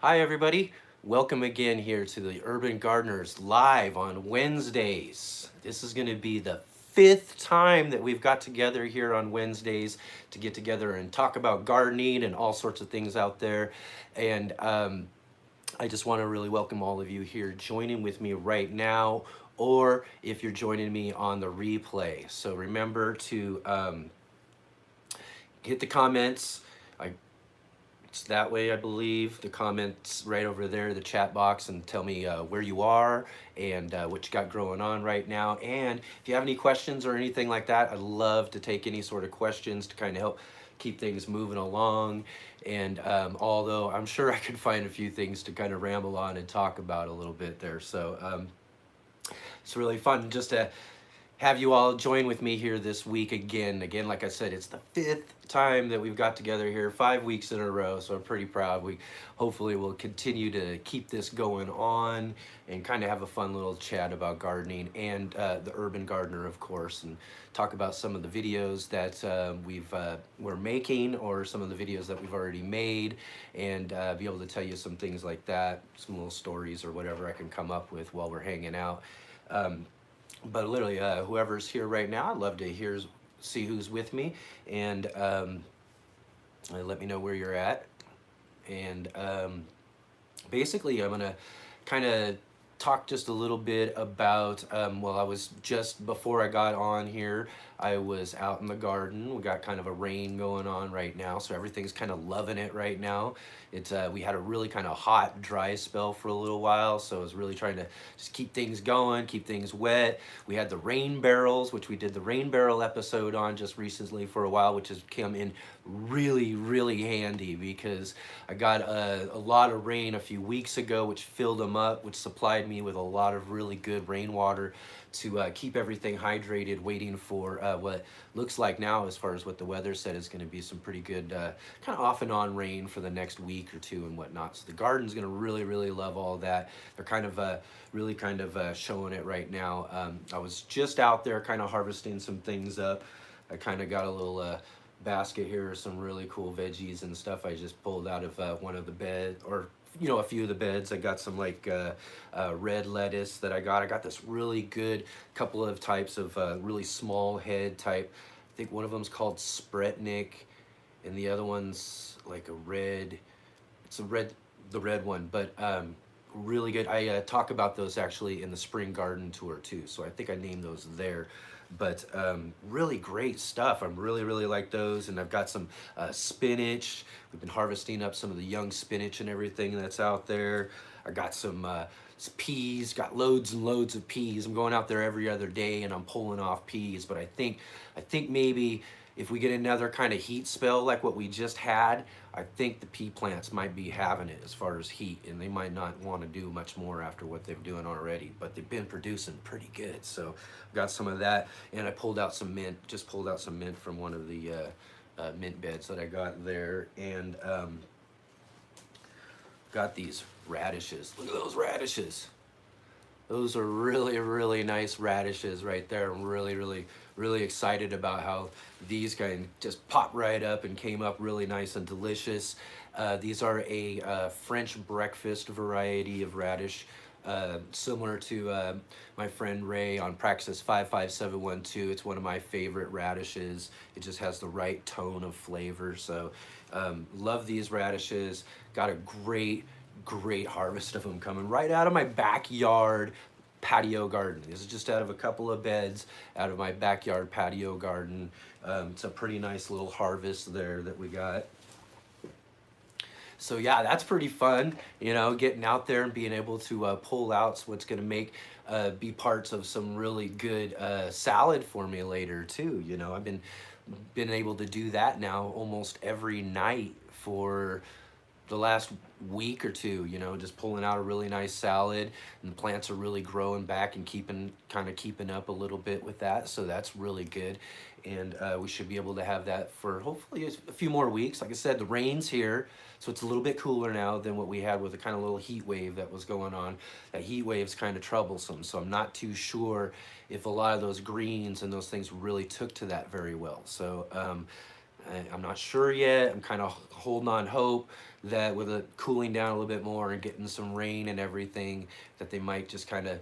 Hi, everybody. Welcome again here to the Urban Gardeners live on Wednesdays. This is going to be the fifth time that we've got together here on Wednesdays to get together and talk about gardening and all sorts of things out there. And I just want to really welcome all of you here joining with me right now, or if you're joining me on the replay. So remember to hit the comments. I It's that way, I believe. The comments right over there, the chat box, and tell me where you are and what you got growing on right now. And if you have any questions or anything like that, I'd love to take any sort of questions to kind of help keep things moving along. And although I'm sure I could find a few things to kind of ramble on and talk about a little bit there. So it's really fun just to have you all join with me here this week again. Again, like I said, it's the fifth time that we've got together here, 5 weeks in a row, so I'm pretty proud. We hopefully will continue to keep this going on and kind of have a fun little chat about gardening and the urban gardener, of course, and talk about some of the videos that we're making, or some of the videos that we've already made, and be able to tell you some things like that, some little stories or whatever I can come up with while we're hanging out. But literally, whoever's here right now, I'd love to see who's with me, and let me know where you're at. And basically, I'm gonna kind of talk just a little bit about, well, I was just, before I got on here, I was out in the garden. We got kind of a rain going on right now, so everything's kind of loving it right now. We had a really kind of hot, dry spell for a little while, so I was really trying to just keep things going, keep things wet. We had the rain barrels, which we did the rain barrel episode on just recently for a while, which has come in really, really handy, because I got a lot of rain a few weeks ago, which filled them up, which supplied me with a lot of really good rainwater to keep everything hydrated, waiting for what looks like now, as far as what the weather said, is going to be some pretty good kind of off and on rain for the next week or two and whatnot. So the garden's going to really, really love all that. They're kind of really kind of showing it right now. I was just out there kind of harvesting some things up. I kind of got a little basket here of some really cool veggies and stuff I just pulled out of one of the bed, or a few of the beds. I got some like red lettuce that I got this really good couple of types of really small head type. I think one of them's called Spretnik, and the other one's like the red one, but really good. I talk about those actually in the spring garden tour too, so I think I named those there. But really great stuff. I really like those. And I've got some spinach. We've been harvesting up some of the young spinach and everything that's out there. I got some peas, got loads and loads of peas. I'm going out there every other day and I'm pulling off peas. But I think maybe if we get another kind of heat spell like what we just had, I think the pea plants might be having it as far as heat, and they might not want to do much more after what they're doing already, but they've been producing pretty good. So I've got some of that, and I pulled out some mint, just pulled out some mint from one of the mint beds that I got there, and got these radishes. Look at those radishes. Those are really nice radishes right there. I'm really excited about how these kind of just popped right up and came up really nice and delicious. These are a French breakfast variety of radish, similar to my friend Ray on Praxis 55712. It's one of my favorite radishes. It just has the right tone of flavor. So love these radishes. Got a great harvest of them coming right out of my backyard patio garden. This is just out of a couple of beds out of my backyard patio garden. It's a pretty nice little harvest there that we got. So yeah, that's pretty fun, getting out there and being able to pull out what's going to be parts of some really good salad for me later too. I've been able to do that now almost every night for the last week or two, just pulling out a really nice salad, and the plants are really growing back and keeping up a little bit with that. So that's really good. And we should be able to have that for hopefully a few more weeks. Like I said, the rain's here, so it's a little bit cooler now than what we had with the kind of little heat wave that was going on. That heat wave's kind of troublesome, so I'm not too sure if a lot of those greens and those things really took to that very well. So I'm not sure yet. I'm kind of holding on hope that with it cooling down a little bit more and getting some rain and everything, that they might just kind of,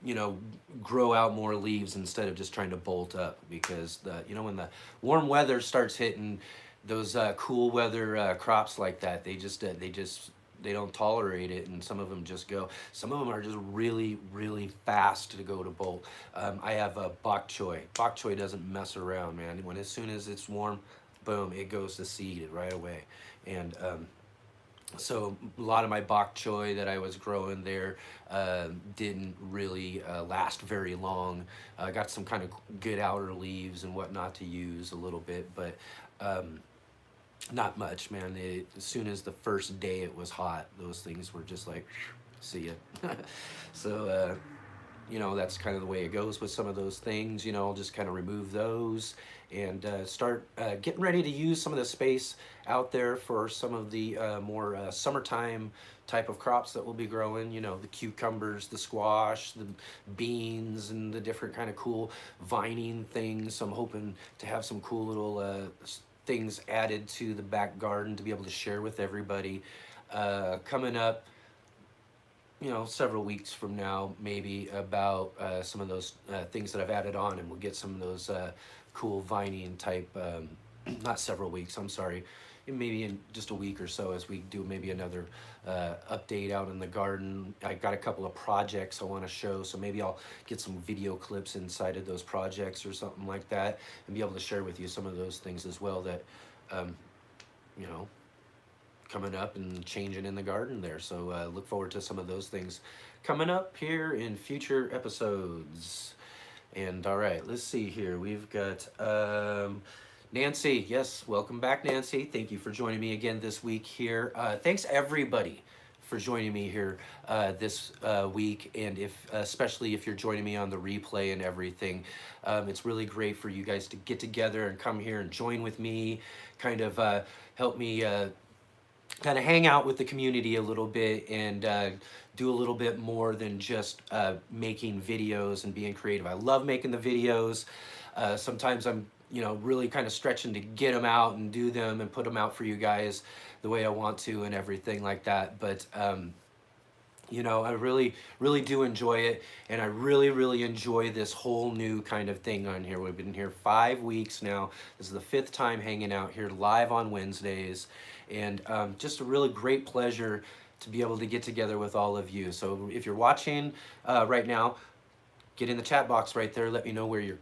you know, grow out more leaves instead of just trying to bolt up. Because when the warm weather starts hitting, those cool weather crops like that, they don't tolerate it, and some of them just go. Some of them are just really, really fast to go to bolt. I have a bok choy. Bok choy doesn't mess around, man. When as soon as it's warm, boom, it goes to seed right away. And so a lot of my bok choy that I was growing there didn't really last very long. I got some kind of good outer leaves and whatnot to use a little bit, but not much, man. As soon as the first day it was hot, those things were just like, see ya. So that's kind of the way it goes with some of those things. I'll just kind of remove those and start getting ready to use some of the space out there for some of the more summertime type of crops that we'll be growing. The cucumbers, the squash, the beans, and the different kind of cool vining things. So I'm hoping to have some cool little things added to the back garden to be able to share with everybody coming up, several weeks from now, maybe, about some of those things that I've added on, and we'll get some of those cool vining type, not several weeks, I'm sorry, maybe in just a week or so, as we do maybe another update out in the garden. I got a couple of projects I want to show, so maybe I'll get some video clips inside of those projects or something like that, and be able to share with you some of those things as well that, you know, coming up and changing in the garden there. So look forward to some of those things coming up here in future episodes. And all right, let's see here. We've got Nancy. Yes, welcome back, Nancy. Thank you for joining me again this week here. Thanks everybody for joining me here this week, and especially if you're joining me on the replay and everything. It's really great for you guys to get together and come here and join with me, kind of help me kind of hang out with the community a little bit, and do a little bit more than just making videos and being creative. I love making the videos. Sometimes I'm really kind of stretching to get them out and do them and put them out for you guys the way I want to and everything like that. But I really, really do enjoy it, and I really, really enjoy this whole new kind of thing on here. We've been here 5 weeks now. This is the 5th time hanging out here live on Wednesdays, and just a really great pleasure to be able to get together with all of you. So if you're watching right now, get in the chat box right there. Let me know where you're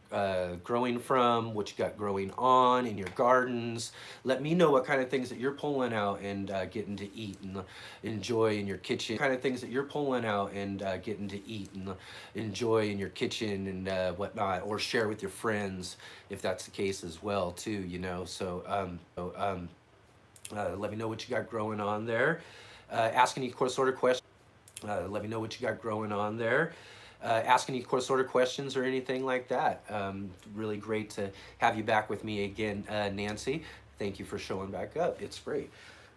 growing from, what you got growing on in your gardens. Let me know what kind of things that you're pulling out and getting to eat and enjoy in your kitchen. Kind of things that you're pulling out and getting to eat and enjoy in your kitchen and whatnot, or share with your friends if that's the case as well too. Let me know what you got growing on there. Ask any sort of questions. Let me know what you got growing on there. Ask any sort of questions or anything like that. Really great to have you back with me again, Nancy. Thank you for showing back up. It's great.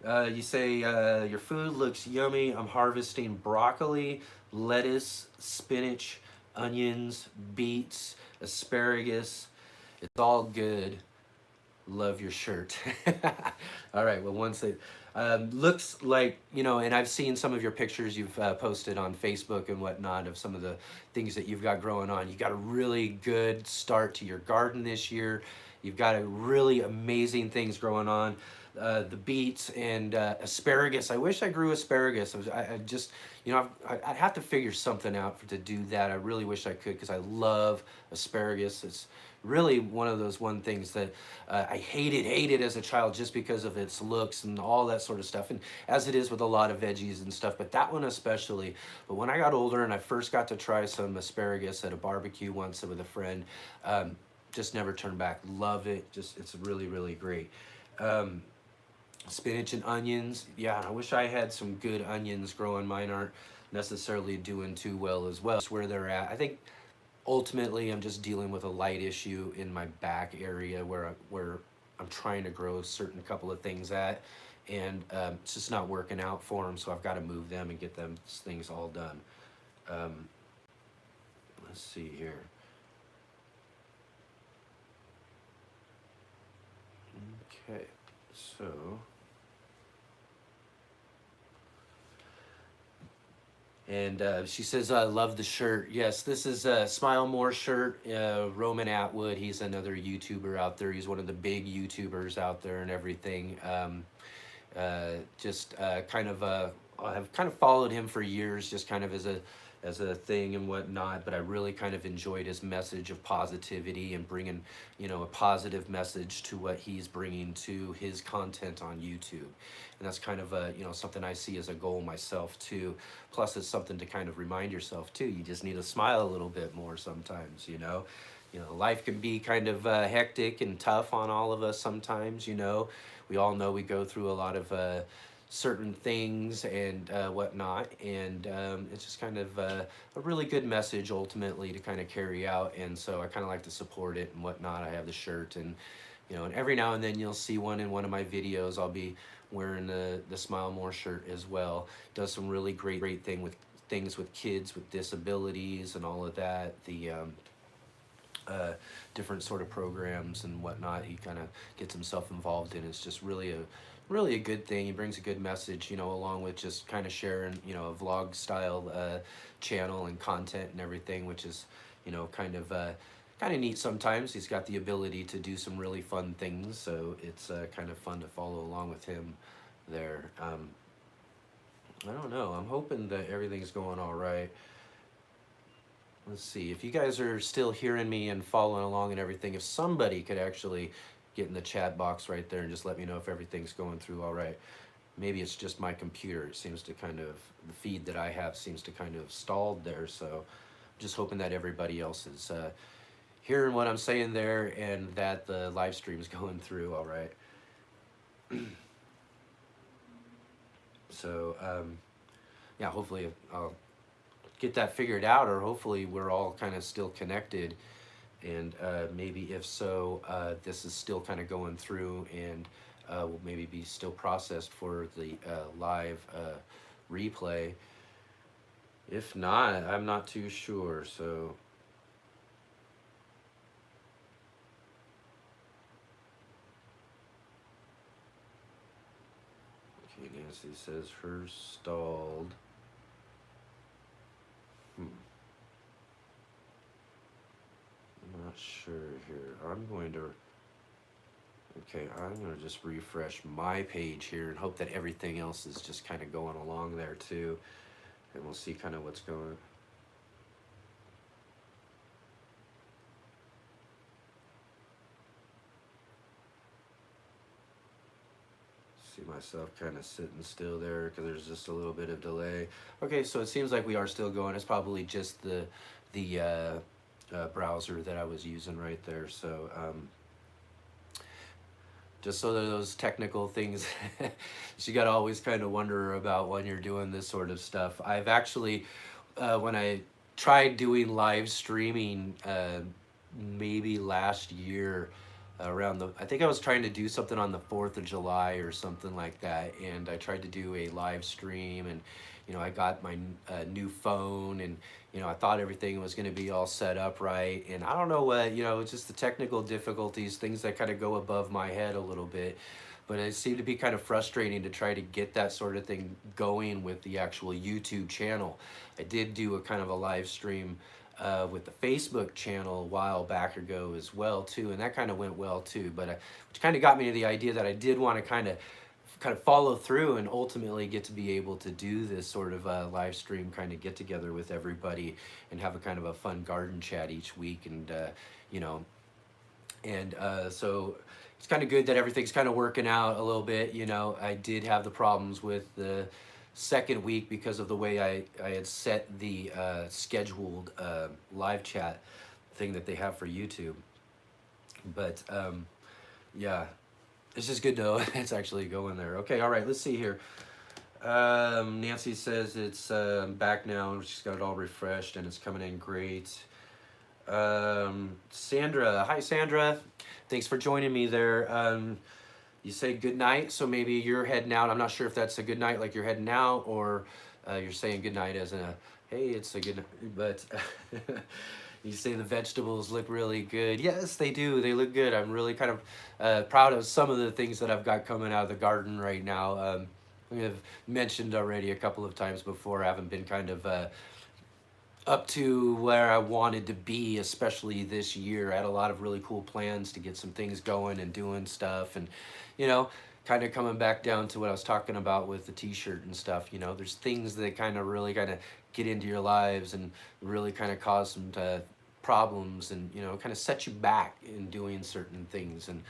You say your food looks yummy. I'm harvesting broccoli, lettuce, spinach, onions, beets, asparagus. It's all good. Love your shirt. All right, well, once it looks like, and I've seen some of your pictures you've posted on Facebook and whatnot of some of the things that you've got growing on. You got a really good start to your garden this year. You've got a really amazing things growing on. The beets and asparagus. I wish I grew asparagus. I just, I'd have to figure something out to do that. I really wish I could, because I love asparagus. It's really one of those things that I hated as a child, just because of its looks and all that sort of stuff, and as it is with a lot of veggies and stuff, but that one especially. But when I got older and I first got to try some asparagus at a barbecue once with a friend, just never turned back. Love it. It's really, really great. Spinach and onions. Yeah, I wish I had some good onions growing. Mine aren't necessarily doing too well as well. That's where they're at. I think ultimately I'm just dealing with a light issue in my back area where I'm trying to grow a certain couple of things at, and it's just not working out for them, so I've got to move them and get them things all done. Let's see here. Okay, so, and she says, I love the shirt. Yes, this is a Smile More shirt. Roman Atwood, he's another YouTuber out there. He's one of the big YouTubers out there and everything. Just kind of, I've kind of followed him for years, just kind of as a thing and whatnot, but I really kind of enjoyed his message of positivity and bringing, you know, a positive message to what he's bringing to his content on YouTube. And that's kind of a, you know, something I see as a goal myself too. Plus it's something to kind of remind yourself too. You just need to smile a little bit more sometimes, you know. You know, life can be kind of hectic and tough on all of us sometimes, you know. We all know we go through a lot of certain things and whatnot, and it's just kind of a really good message ultimately to kind of carry out, and so I kind of like to support it and whatnot. I have the shirt, and you know, and every now and then you'll see one in one of my videos. I'll be wearing the Smile More shirt as well. Does some really great things with kids with disabilities and all of that. The different sort of programs and whatnot he kind of gets himself involved in. It's just really a good thing. He brings a good message, you know, along with just kind of sharing, you know, a vlog style channel and content and everything, which is, you know, kind of neat sometimes. He's got the ability to do some really fun things, so it's kind of fun to follow along with him there. I don't know. I'm hoping that everything's going all right. Let's see, if you guys are still hearing me and following along and everything, if somebody could actually get in the chat box right there and just let me know if everything's going through all right. Maybe it's just my computer. It seems to kind of, the feed that I have seems to kind of stalled there, so just hoping that everybody else is hearing what I'm saying there and that the live stream's going through all right. So, yeah, hopefully I'll get that figured out, or hopefully we're all kind of still connected, and maybe if so, this is still kind of going through and will maybe be still processed for the live replay. If not, I'm not too sure. So okay, Nancy says hers stalled. I'm not sure here. I'm going to just refresh my page here and hope that everything else is just kind of going along there too. And we'll see kind of what's going. See myself kind of sitting still there because there's just a little bit of delay. Okay, so it seems like we are still going. It's probably just the browser that I was using right there. So just so that those technical things you got to always kind of wonder about when you're doing this sort of stuff. I've actually, when I tried doing live streaming maybe last year, around I think I was trying to do something on the 4th of July or something like that, and I tried to do a live stream, and you know, I got my new phone, and you know, I thought everything was going to be all set up right, and I don't know what, you know, it's just the technical difficulties, things that kind of go above my head a little bit. But it seemed to be kind of frustrating to try to get that sort of thing going with the actual YouTube channel. I did do a kind of a live stream with the Facebook channel a while back ago as well too, and that kind of went well too. But which kind of got me to the idea that I did want to kind of follow through and ultimately get to be able to do this sort of live stream kind of get together with everybody and have a kind of a fun garden chat each week, and you know, and so it's kind of good that everything's kind of working out a little bit. You know, I did have the problems with the second week because of the way I had set the scheduled live chat thing that they have for YouTube. But yeah, it's just good to know it's actually going there. Okay, all right, let's see here. Nancy says it's back now. She's got it all refreshed and it's coming in great. Sandra, hi Sandra. Thanks for joining me there. You say good night, so maybe you're heading out. I'm not sure if that's a good night, like you're heading out, or you're saying good night as in a, hey, it's a good night. But You say the vegetables look really good. Yes, they do. They look good. I'm really kind of proud of some of the things that I've got coming out of the garden right now. I've mentioned already a couple of times before, I haven't been kind of up to where I wanted to be, especially this year. I had a lot of really cool plans to get some things going and doing stuff, and you know, kind of coming back down to what I was talking about with the t-shirt and stuff. You know, there's things that kind of really kind of get into your lives and really kind of cause some problems, and you know, kind of set you back in doing certain things. And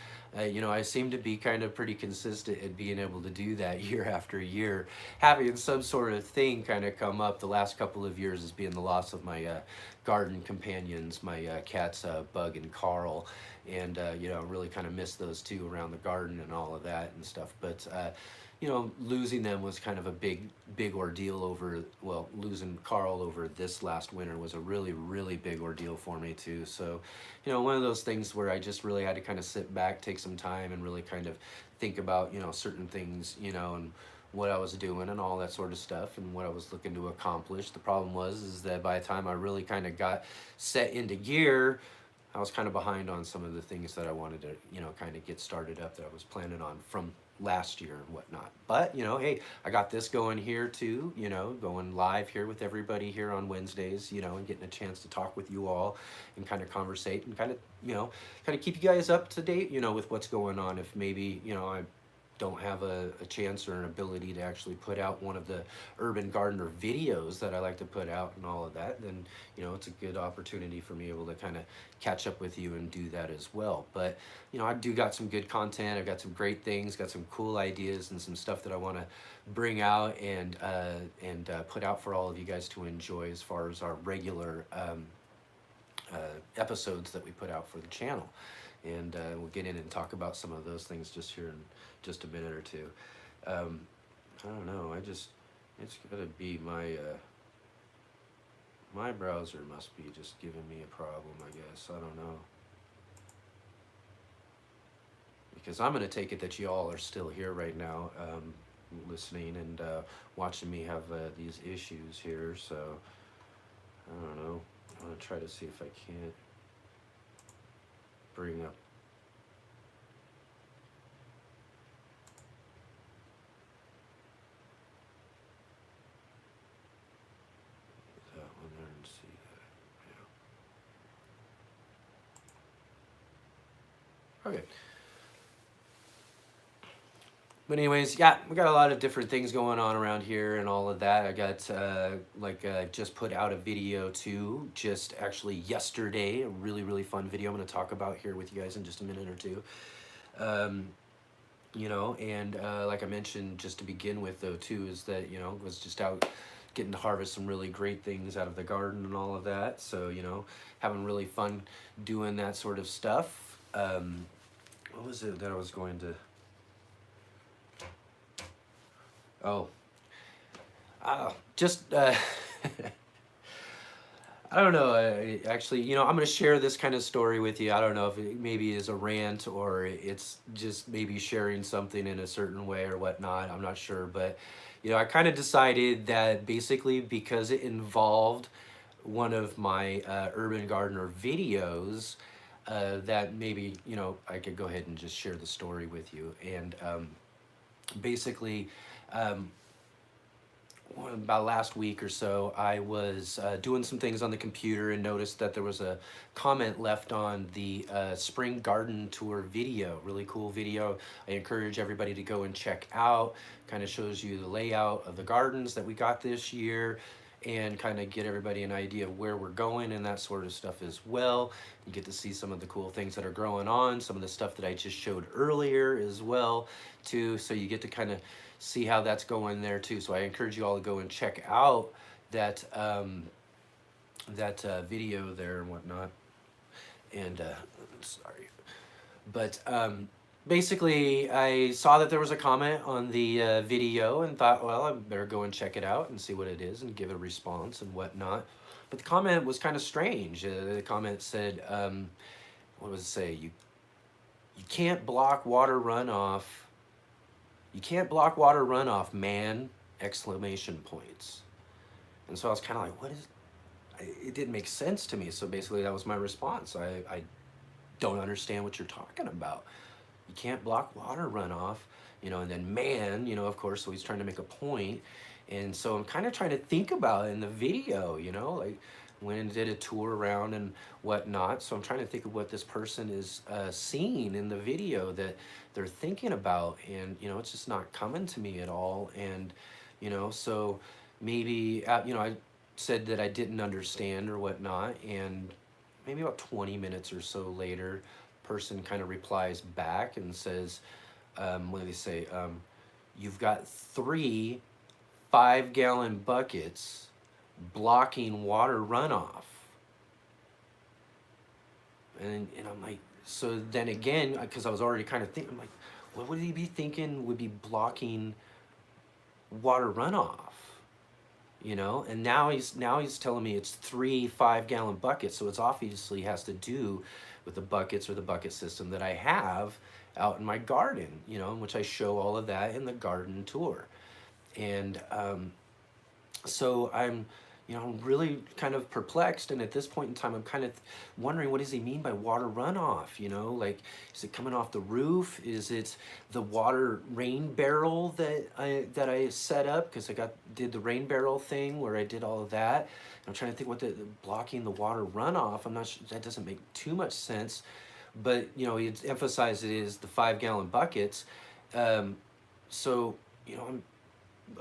you know, I seem to be kind of pretty consistent at being able to do that year after year, having some sort of thing kind of come up. The last couple of years has been the loss of my garden companions, my cats Bug and Carl, and you know, really kind of miss those two around the garden and all of that and stuff. But you know, losing them was kind of a big ordeal. Over, well, losing Carl over this last winter was a really big ordeal for me too. So you know, one of those things where I just really had to kind of sit back, take some time, and really kind of think about, you know, certain things, you know, and what I was doing and all that sort of stuff, and what I was looking to accomplish. The problem was is that by the time I really kind of got set into gear, I was kind of behind on some of the things that I wanted to, you know, kind of get started up that I was planning on from last year and whatnot. But, you know, hey, I got this going here too, you know, going live here with everybody here on Wednesdays, you know, and getting a chance to talk with you all and kind of conversate and kind of, you know, kind of keep you guys up to date, you know, with what's going on. If maybe, you know, I don't have a chance or an ability to actually put out one of the urban gardener videos that I like to put out and all of that, then you know, it's a good opportunity for me able to kind of catch up with you and do that as well. But you know, I do got some good content. I've got some great things, got some cool ideas and some stuff that I want to bring out and put out for all of you guys to enjoy, as far as our regular episodes that we put out for the channel. And we'll get in and talk about some of those things just here in just a minute or two. I don't know, it's gotta be my browser must be just giving me a problem, I guess. I don't know. Because I'm gonna take it that you all are still here right now, listening and watching me have these issues here, so I don't know. I'm gonna try to see if I can't bring up that one there and see that. Yeah. Okay. But anyways, yeah, we got a lot of different things going on around here and all of that. I got just put out a video too, just actually yesterday, a really fun video I'm going to talk about here with you guys in just a minute or two. You know, and like I mentioned, just to begin with though too, is that, you know, was just out getting to harvest some really great things out of the garden and all of that. So, you know, having really fun doing that sort of stuff. What was it that I was going to... Oh, just, I don't know, actually, you know, I'm going to share this kind of story with you. I don't know if it maybe is a rant or it's just maybe sharing something in a certain way or whatnot. I'm not sure, but, you know, I kind of decided that basically because it involved one of my urban gardener videos, that maybe, you know, I could go ahead and just share the story with you. And basically, about last week or so, I was doing some things on the computer and noticed that there was a comment left on the spring garden tour video. Really cool video. I encourage everybody to go and check out. Kind of shows you the layout of the gardens that we got this year, and kind of get everybody an idea of where we're going and that sort of stuff as well. You get to see some of the cool things that are growing on, some of the stuff that I just showed earlier as well too. So you get to kind of see how that's going there too. So I encourage you all to go and check out that video there and whatnot. And sorry, but basically I saw that there was a comment on the video and thought, well, I better go and check it out and see what it is and give a response and whatnot. But the comment was kind of strange. The comment said, what does it say? You can't block water runoff. You can't block water runoff, man! Exclamation points. And so I was kind of like, what is... it didn't make sense to me. So basically that was my response. I don't understand what you're talking about. You can't block water runoff, and then man, of course, so he's trying to make a point. And so I'm kind of trying to think about it in the video, like went and did a tour around and whatnot. So I'm trying to think of what this person is seeing in the video that they're thinking about. And, it's just not coming to me at all. And, so maybe, I said that I didn't understand or whatnot. And maybe about 20 minutes or so later, person kind of replies back and says, what do they say? You've got 3 5-gallon buckets blocking water runoff. And I'm like, so then again, because I was already kind of thinking, I'm like, what would he be thinking would be blocking water runoff? And now he's telling me it's 3 5-gallon buckets, so it's obviously has to do with the buckets or the bucket system that I have out in my garden, in which I show all of that in the garden tour. And so I'm really kind of perplexed, and at this point in time, I'm kind of wondering, what does he mean by water runoff? Like, is it coming off the roof? Is it the water rain barrel that I set up? Because did the rain barrel thing where I did all of that. I'm trying to think what the blocking the water runoff. I'm not sure, that doesn't make too much sense, but he emphasized it is the 5-gallon buckets. So I'm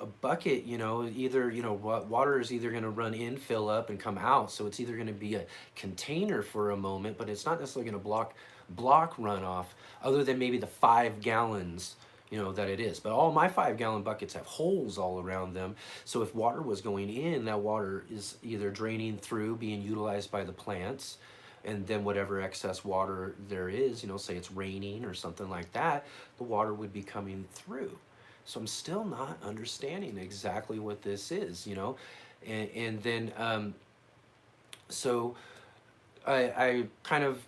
a bucket, either, water is either going to run in, fill up, and come out. So it's either going to be a container for a moment, but it's not necessarily going to block runoff, other than maybe the 5 gallons, that it is. But all my 5-gallon buckets have holes all around them. So if water was going in, that water is either draining through, being utilized by the plants, and then whatever excess water there is, say it's raining or something like that, the water would be coming through. So I'm still not understanding exactly what this is, and then so I kind of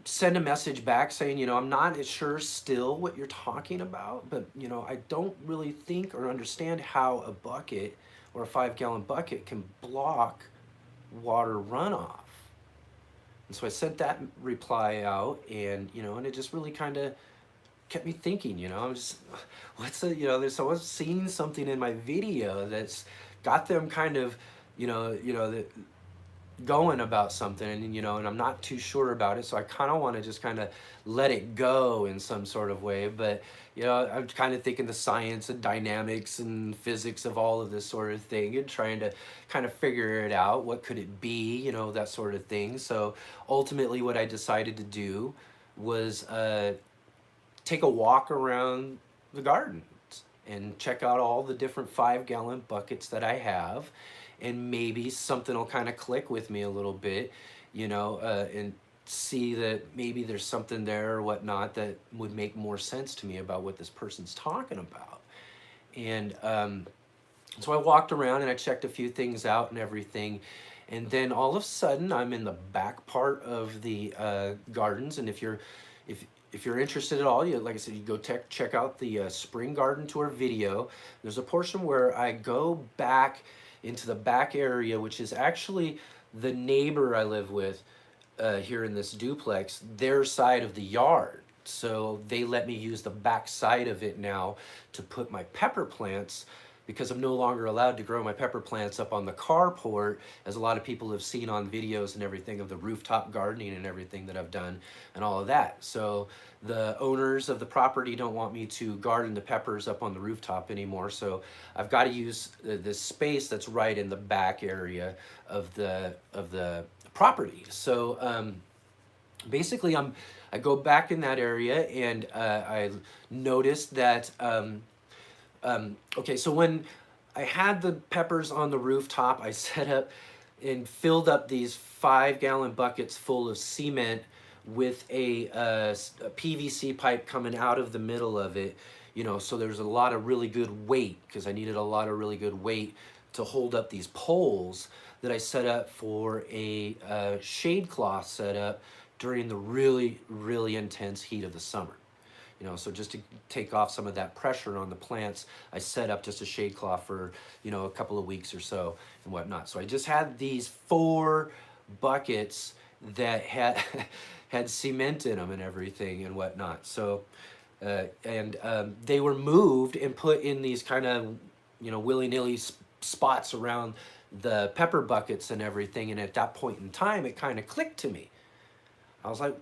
send a message back saying, I'm not sure still what you're talking about, but I don't really think or understand how a bucket or a 5-gallon bucket can block water runoff. And so I sent that reply out, and and it just really kind of kept me thinking, I'm just, there's someone seeing something in my video that's got them kind of, going about something, and I'm not too sure about it, so I kind of want to just kind of let it go in some sort of way. But I'm kind of thinking the science and dynamics and physics of all of this sort of thing, and trying to kind of figure it out. What could it be, that sort of thing. So ultimately what I decided to do was take a walk around the gardens and check out all the different 5-gallon buckets that I have, and maybe something will kind of click with me a little bit, and see that maybe there's something there or whatnot that would make more sense to me about what this person's talking about. And so I walked around and I checked a few things out and everything. And then all of a sudden, I'm in the back part of the gardens. And if you're interested at all, like I said, you go check out the spring garden tour video. There's a portion where I go back into the back area, which is actually the neighbor I live with here in this duplex, their side of the yard. So they let me use the back side of it now to put my pepper plants, because I'm no longer allowed to grow my pepper plants up on the carport, as a lot of people have seen on videos and everything of the rooftop gardening and everything that I've done and all of that. So the owners of the property don't want me to garden the peppers up on the rooftop anymore. So I've got to use this space that's right in the back area of the property. So basically I go back in that area, and I noticed that okay, so when I had the peppers on the rooftop, I set up and filled up these 5-gallon buckets full of cement with a PVC pipe coming out of the middle of it, so there's a lot of really good weight, because I needed a lot of really good weight to hold up these poles that I set up for a shade cloth setup during the really, really intense heat of the summer. You know, so just to take off some of that pressure on the plants, I set up just a shade cloth for, you know, a couple of weeks or so and whatnot. So I just had these 4 buckets that had had cement in them and everything and whatnot. So they were moved and put in these kind of, you know, willy-nilly spots around the pepper buckets and everything. And at that point in time, it kind of clicked to me. I was like,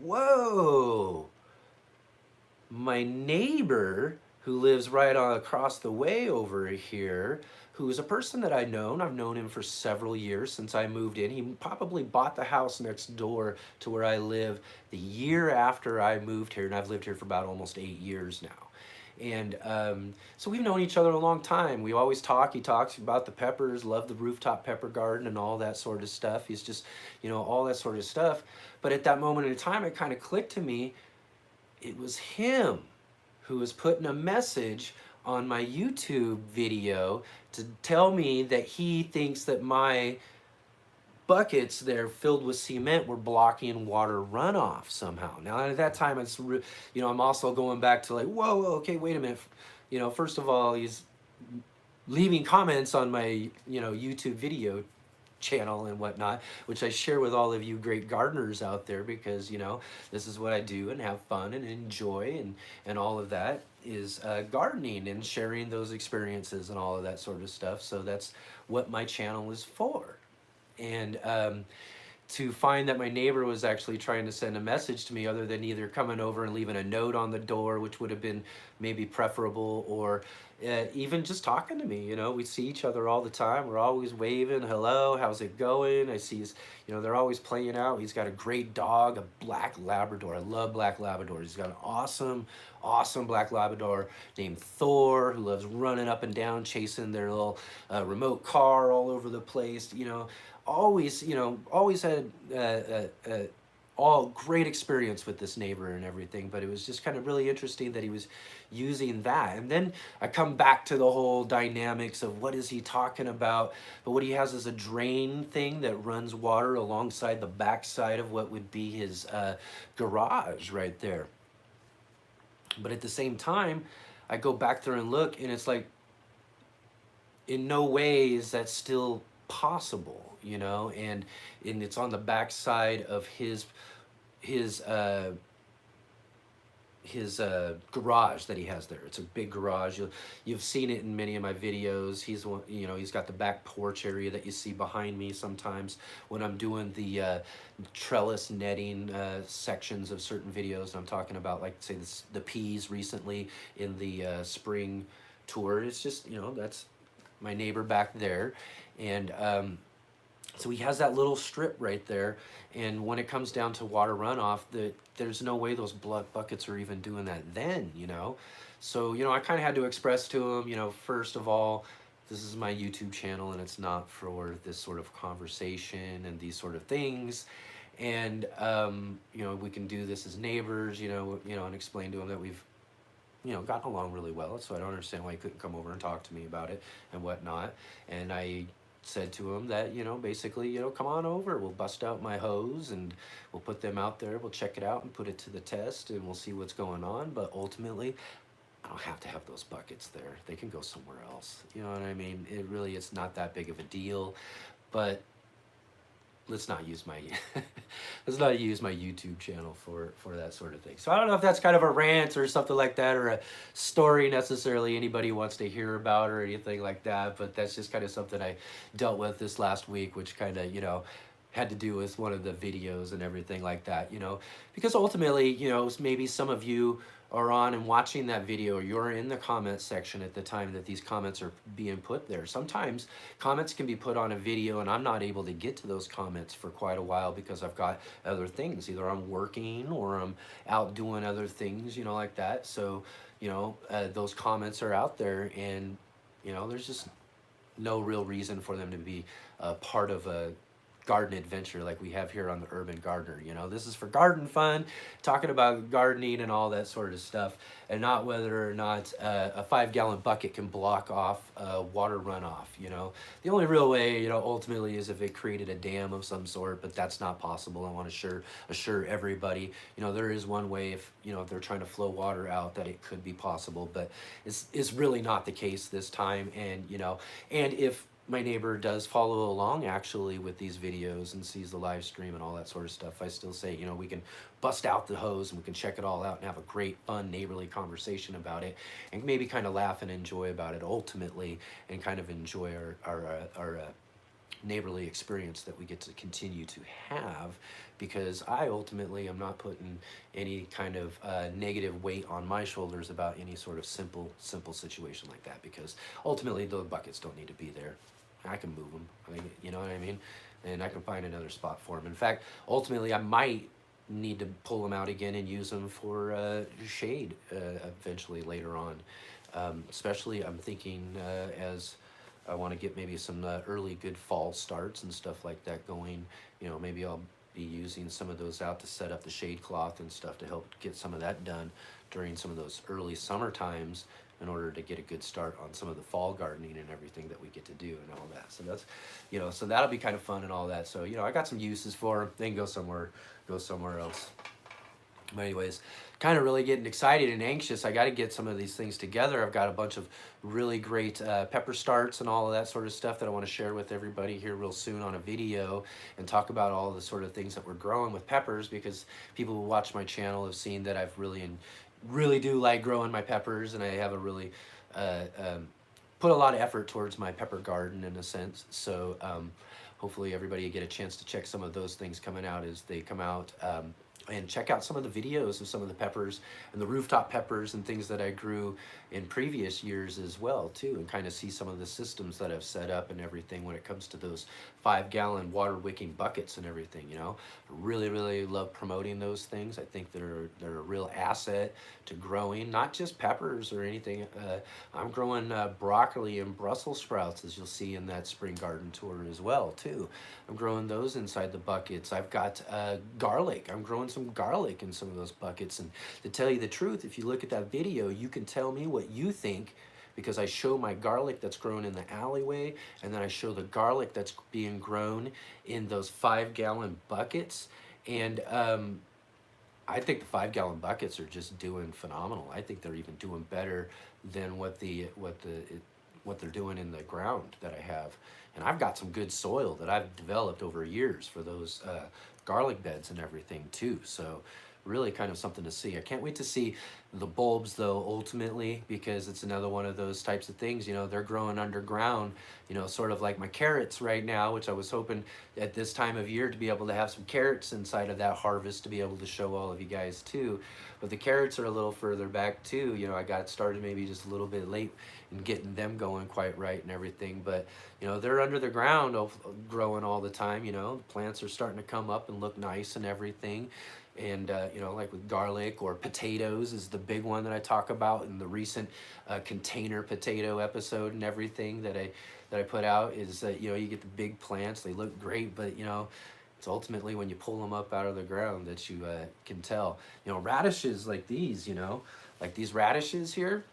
whoa, my neighbor who lives right on across the way over here, who is a person that I've known him for several years since I moved in. He probably bought the house next door to where I live the year after I moved here, and I've lived here for about almost 8 years now. And so we've known each other a long time. We always talk. He talks about the peppers, love the rooftop pepper garden and all that sort of stuff. He's just, you know, all that sort of stuff. But at that moment in time, it kind of clicked to me. It was him who was putting a message on my YouTube video to tell me that he thinks that my buckets there filled with cement were blocking water runoff somehow. Now at that time, you know, I'm also going back to like, whoa, okay, wait a minute. You know, first of all, he's leaving comments on my, you know, YouTube video channel and whatnot, which I share with all of you great gardeners out there, because, you know, this is what I do and have fun and enjoy, and all of that is gardening and sharing those experiences and all of that sort of stuff. So that's what my channel is for. And to find that my neighbor was actually trying to send a message to me, other than either coming over and leaving a note on the door, which would have been maybe preferable, or even just talking to me. You know, we see each other all the time. We're always waving, hello, how's it going? I see his, you know, they're always playing out. He's got a great dog, a black Labrador. I love black Labradors. He's got an awesome black Labrador named Thor, who loves running up and down, chasing their little remote car all over the place. You know, always, you know, always had all great experience with this neighbor and everything, but it was just kind of really interesting that he was using that. And then I come back to the whole dynamics of what is he talking about, but what he has is a drain thing that runs water alongside the backside of what would be his garage right there. But at the same time, I go back there and look, and it's like, in no way is that still possible, you know, and it's on the backside of his garage that he has there. It's a big garage. You've seen it in many of my videos. He's one, you know, he's got the back porch area that you see behind me sometimes when I'm doing the trellis netting sections of certain videos. I'm talking about, like, say, the peas recently in the spring tour. It's just, you know, that's my neighbor back there. And so he has that little strip right there, and when it comes down to water runoff, there's no way those buckets are even doing that then, you know. So, you know, I kind of had to express to him, you know, first of all, this is my YouTube channel and it's not for this sort of conversation and these sort of things. And you know, we can do this as neighbors, you know, and explain to him that we've, you know, gotten along really well. So I don't understand why he couldn't come over and talk to me about it and whatnot. And I said to him that, you know, basically, you know, come on over, we'll bust out my hose and we'll put them out there, we'll check it out and put it to the test, and we'll see what's going on. But ultimately, I don't have to have those buckets there. They can go somewhere else. You know what I mean? It's not that big of a deal. But let's not use my let's not use my YouTube channel for that sort of thing. So I don't know if that's kind of a rant or something like that, or a story necessarily anybody wants to hear about or anything like that, but that's just kind of something I dealt with this last week, which kind of, you know, had to do with one of the videos and everything like that, you know, because ultimately, you know, maybe some of you are on and watching that video, or you're in the comment section at the time that these comments are being put there. Sometimes comments can be put on a video and I'm not able to get to those comments for quite a while because I've got other things. Either I'm working or I'm out doing other things, you know, like that. So, you know, those comments are out there, and, you know, there's just no real reason for them to be part of a garden adventure like we have here on the Urban Gardener. You know, this is for garden fun, talking about gardening and all that sort of stuff, and not whether or not a 5-gallon bucket can block off water runoff. You know, the only real way, you know, ultimately is if it created a dam of some sort, but that's not possible. I want to assure everybody, you know, there is one way if, you know, if they're trying to flow water out that it could be possible, but it's really not the case this time. And, you know, and if my neighbor does follow along actually with these videos and sees the live stream and all that sort of stuff, I still say, you know, we can bust out the hose and we can check it all out and have a great, fun, neighborly conversation about it, and maybe kind of laugh and enjoy about it ultimately, and kind of enjoy our neighborly experience that we get to continue to have, because I ultimately am not putting any kind of negative weight on my shoulders about any sort of simple situation like that, because ultimately those buckets don't need to be there. I can move them. I mean, you know what I mean? And I can find another spot for them. In fact, ultimately I might need to pull them out again and use them for shade eventually later on. Especially I'm thinking as I want to get maybe some early good fall starts and stuff like that going. You know, maybe I'll be using some of those out to set up the shade cloth and stuff to help get some of that done during some of those early summer times, in order to get a good start on some of the fall gardening and everything that we get to do and all that. So that's, you know, so that'll be kind of fun and all that. So, you know, I got some uses for them. They can go somewhere else. But anyways, kind of really getting excited and anxious. I got to get some of these things together. I've got a bunch of really great pepper starts and all of that sort of stuff that I want to share with everybody here real soon on a video, and talk about all the sort of things that we're growing with peppers, because people who watch my channel have seen that I've really do like growing my peppers, and I have a really put a lot of effort towards my pepper garden in a sense. So hopefully everybody get a chance to check some of those things coming out as they come out. And check out some of the videos of some of the peppers and the rooftop peppers and things that I grew in previous years as well too, and kind of see some of the systems that I've set up and everything when it comes to those 5-gallon water wicking buckets and everything. You know, I really love promoting those things. I think they're a real asset to growing not just peppers or anything. I'm growing broccoli and Brussels sprouts, as you'll see in that spring garden tour as well too. I'm growing those inside the buckets. I've got garlic. I'm growing some garlic in some of those buckets. And to tell you the truth, if you look at that video, you can tell me what you think, because I show my garlic that's grown in the alleyway, and then I show the garlic that's being grown in those 5-gallon buckets. And I think the 5-gallon buckets are just doing phenomenal. I think they're even doing better than what they're doing in the ground that I have. And I've got some good soil that I've developed over years for those garlic beds and everything too. So really kind of something to see. I can't wait to see the bulbs though, ultimately, because it's another one of those types of things, you know, they're growing underground, you know, sort of like my carrots right now, which I was hoping at this time of year to be able to have some carrots inside of that harvest to be able to show all of you guys too. But the carrots are a little further back too. You know, I got started maybe just a little bit late in getting them going quite right and everything. But, you know, they're under the ground growing all the time. You know, the plants are starting to come up and look nice and everything. And, you know, like with garlic or potatoes is the big one that I talk about in the recent container potato episode and everything that I put out, is that, you know, you get the big plants, they look great, but, you know, it's ultimately when you pull them up out of the ground that you can tell. You know, radishes like these, you know, like these radishes here.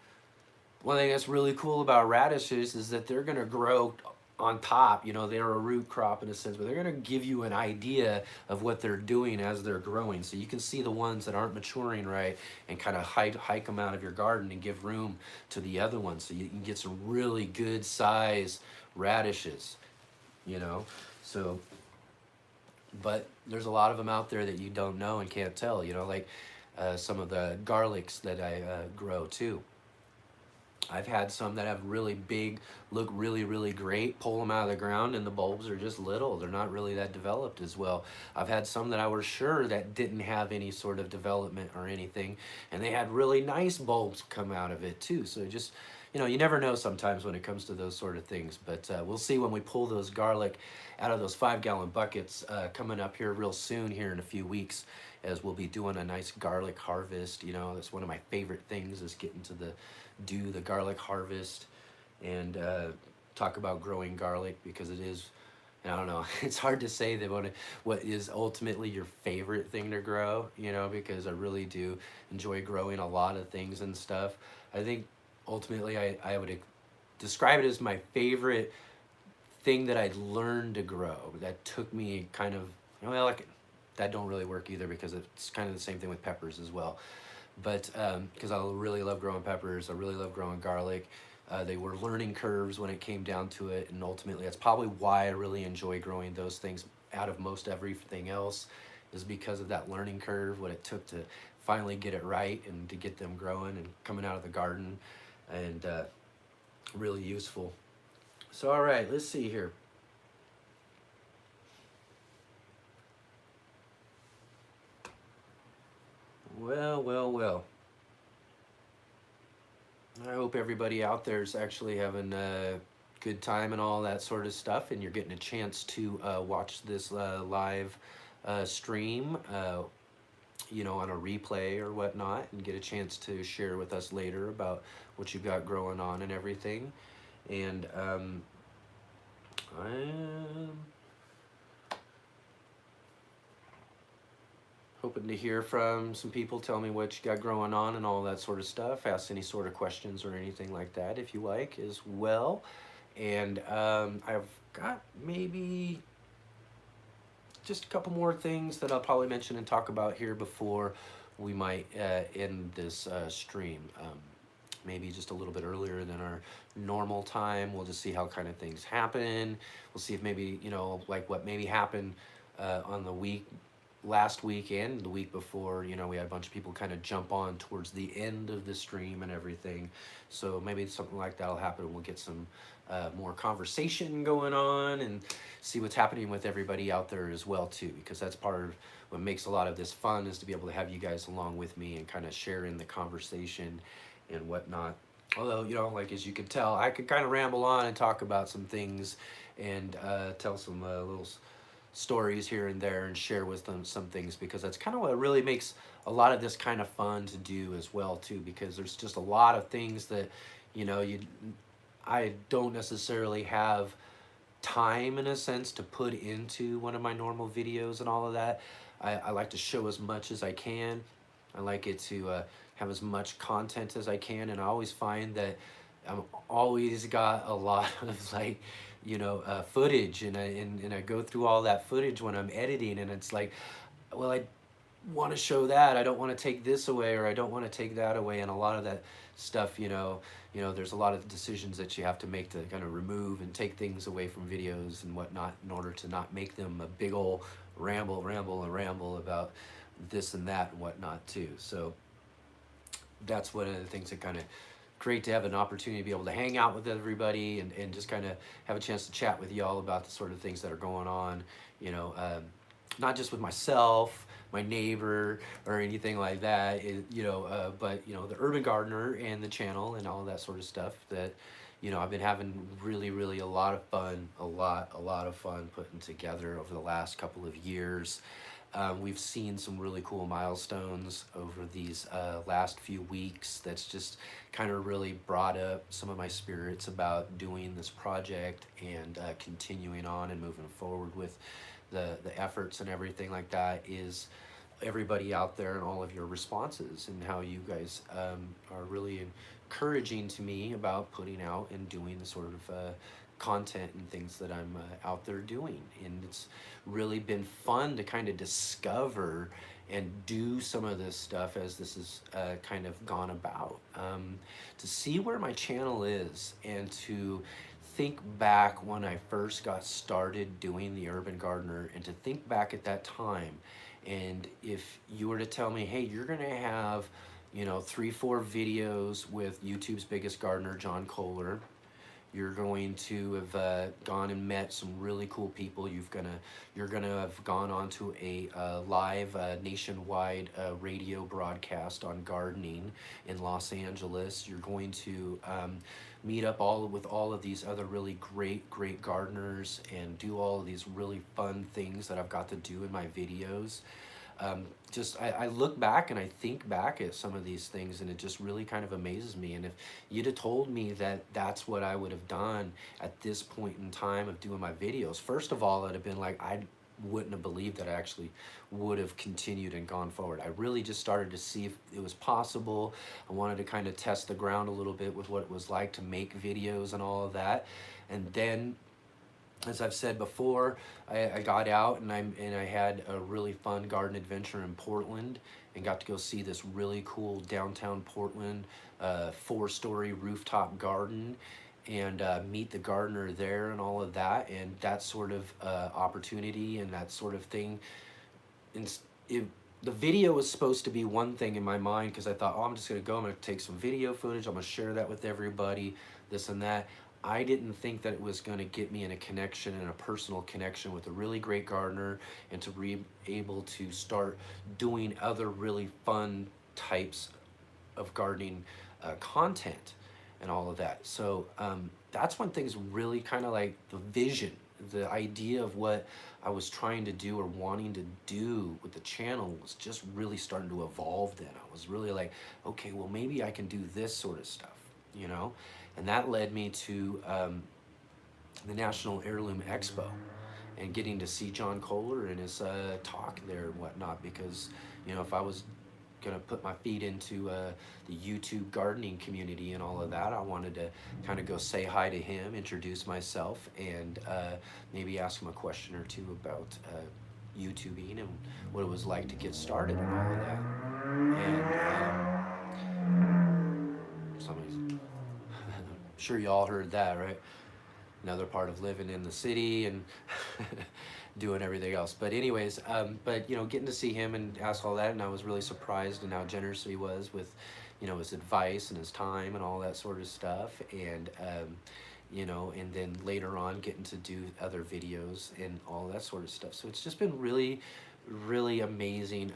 One thing that's really cool about radishes is that they're going to grow on top. You know, they're a root crop in a sense, but they're going to give you an idea of what they're doing as they're growing. So you can see the ones that aren't maturing right and kind of hike them out of your garden and give room to the other ones. So you can get some really good size radishes, you know. So, but there's a lot of them out there that you don't know and can't tell, you know, like some of the garlics that I grow too. I've had some that have really big, look really great, pull them out of the ground and the bulbs are just little. They're not really that developed as well. I've had some that I was sure that didn't have any sort of development or anything, and they had really nice bulbs come out of it too. So just, you know, you never know sometimes when it comes to those sort of things. But we'll see when we pull those garlic out of those 5-gallon buckets coming up here real soon here in a few weeks, as we'll be doing a nice garlic harvest. You know, that's one of my favorite things, is getting to do the garlic harvest and talk about growing garlic, because it is and I don't know, it's hard to say that what is ultimately your favorite thing to grow, you know, because I really do enjoy growing a lot of things and stuff. I think ultimately I would describe it as my favorite thing that I learned to grow that took me kind of, well, like, that don't really work either because it's kind of the same thing with peppers as well. But because I really love growing peppers, I really love growing garlic. They were learning curves when it came down to it, and ultimately that's probably why I really enjoy growing those things out of most everything else, is because of that learning curve, what it took to finally get it right and to get them growing and coming out of the garden, and really useful. So all right, let's see here. Well. I hope everybody out there is actually having a good time and all that sort of stuff, and you're getting a chance to watch this live stream, you know, on a replay or whatnot, and get a chance to share with us later about what you've got growing on and everything. And I'm hoping to hear from some people. Tell me what you got growing on and all that sort of stuff. Ask any sort of questions or anything like that if you like as well. And I've got maybe just a couple more things that I'll probably mention and talk about here before we might end this stream. Maybe just a little bit earlier than our normal time. We'll just see how kind of things happen. We'll see if maybe, you know, like what maybe happened on the last weekend, the week before, you know, we had a bunch of people kind of jump on towards the end of the stream and everything. So maybe something like that'll happen. We'll get some more conversation going on and see what's happening with everybody out there as well too, because that's part of what makes a lot of this fun, is to be able to have you guys along with me and kind of share in the conversation and whatnot. Although, you know, like as you can tell, I could kind of ramble on and talk about some things and tell some little stories here and there and share with them some things, because that's kind of what really makes a lot of this kind of fun to do as well too, because there's just a lot of things that, you know, I don't necessarily have time in a sense to put into one of my normal videos and all of that. I like to show as much as I can. I like it to have as much content as I can, and I always find that I'm always got a lot of, like, you know, footage, and I go through all that footage when I'm editing, and it's like, well, I want to show that, I don't want to take this away, or I don't want to take that away, and a lot of that stuff, there's a lot of decisions that you have to make to kind of remove and take things away from videos and whatnot in order to not make them a big old ramble about this and that and whatnot too. So that's one of the things that kind of great to have an opportunity to be able to hang out with everybody and just kind of have a chance to chat with y'all about the sort of things that are going on, not just with myself, my neighbor, or anything like that, but, the Urban Gardener and the channel and all of that sort of stuff that, I've been having really a lot of fun, a lot of fun putting together over the last couple of years. We've seen some really cool milestones over these last few weeks that's just kind of really brought up some of my spirits about doing this project and continuing on and moving forward with the efforts and everything like that, is everybody out there and all of your responses and how you guys are really encouraging to me about putting out and doing the sort of content and things that I'm out there doing. And it's really been fun to kind of discover and do some of this stuff as this has kind of gone about, to see where my channel is, and to think back when I first got started doing the Urban Gardener, and to think back at that time. And if you were to tell me, hey, you're gonna have 3-4 videos with YouTube's biggest gardener, John Kohler, you're going to have gone and met some really cool people. You're gonna have gone on to a live nationwide radio broadcast on gardening in Los Angeles. You're going to meet up with all of these other really great gardeners and do all of these really fun things that I've got to do in my videos. just I look back and I think back at some of these things, and it just really kind of amazes me. And if you'd have told me that that's what I would have done at this point in time of doing my videos, first of all, I'd have been like, I wouldn't have believed that I actually would have continued and gone forward. I really just started to see if it was possible. I wanted to kind of test the ground a little bit with what it was like to make videos and all of that. And then, as I've said before, I got out and I had a really fun garden adventure in Portland, and got to go see this really cool downtown Portland 4-story rooftop garden, and meet the gardener there and all of that, and that sort of opportunity and that sort of thing. And the video was supposed to be one thing in my mind, because I thought, oh, I'm just gonna go, I'm gonna take some video footage, I'm gonna share that with everybody, this and that. I didn't think that it was going to get me in a connection and a personal connection with a really great gardener, and to be able to start doing other really fun types of gardening content and all of that. So that's when things really kind of like the vision, the idea of what I was trying to do or wanting to do with the channel was just really starting to evolve then. I was really like, okay, well, maybe I can do this sort of stuff, you know? And that led me to the National Heirloom Expo, and getting to see John Kohler and his talk there and whatnot, because, you know, if I was gonna put my feet into the YouTube gardening community and all of that, I wanted to kind of go say hi to him, introduce myself, and maybe ask him a question or two about YouTubing and what it was like to get started and all of that. And somebody's, I'm sure you all heard that, right? Another part of living in the city and doing everything else. But anyways, but you know, getting to see him and ask all that, and I was really surprised in how generous he was with, you know, his advice and his time and all that sort of stuff. And you know, and then later on getting to do other videos and all that sort of stuff. So it's just been really, really amazing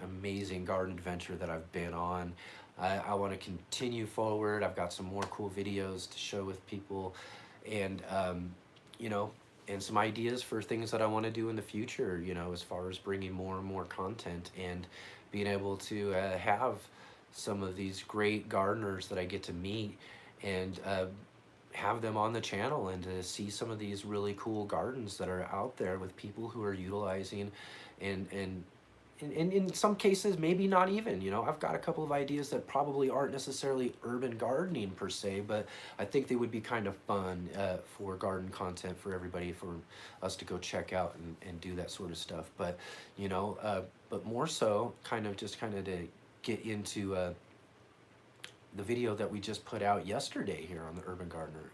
garden adventure that I've been on. I want to continue forward. I've got some more cool videos to show with people, and you know, and some ideas for things that I want to do in the future, you know, as far as bringing more and more content, and being able to have some of these great gardeners that I get to meet, and have them on the channel, and to see some of these really cool gardens that are out there with people who are utilizing, and in some cases, maybe not even, you know, I've got a couple of ideas that probably aren't necessarily urban gardening per se, but I think they would be kind of fun for garden content for everybody, for us to go check out and do that sort of stuff. But, you know, but more so kind of to get into the video that we just put out yesterday here on the Urban Gardener,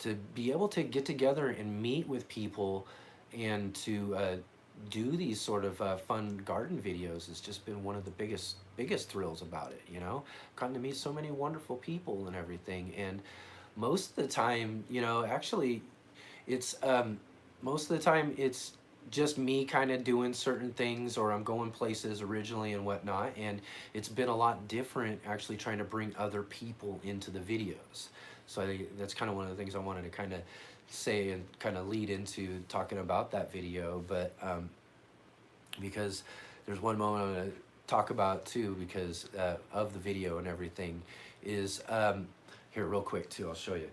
to be able to get together and meet with people, and to do these sort of fun garden videos has just been one of the biggest thrills about it, you know. Gotten to meet so many wonderful people and everything, and most of the time, you know, actually it's most of the time it's just me kind of doing certain things, or I'm going places originally and whatnot, and it's been a lot different actually trying to bring other people into the videos. So that's kind of one of the things I wanted to kind of say and kind of lead into talking about that video. But because there's one moment I'm going to talk about too, because of the video and everything, is here real quick too, I'll show you.